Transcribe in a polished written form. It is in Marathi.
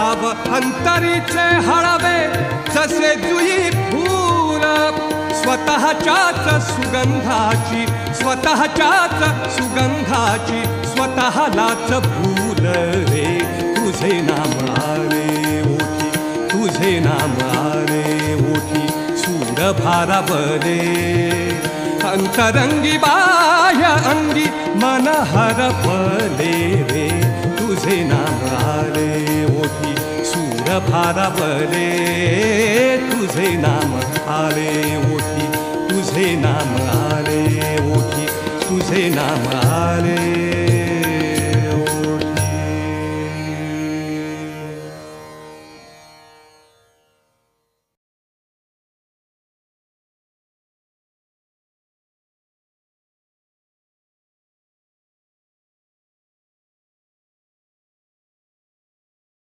भाव अंतरीचे हळवे जसे जुई फूल स्वतःच्याच सुगंधाची स्वतःलाच भूल रे तुझे नाम आले ओठी तुझे नाम आले ओठी सूर भारावले अंतरंगी बाह्य अंगी मन हरपले रे तुझे नाम आले ओठी सूर भारावले तुझे नाम आले ओठी तुझे नाम आले ओठी तुझे नाम आले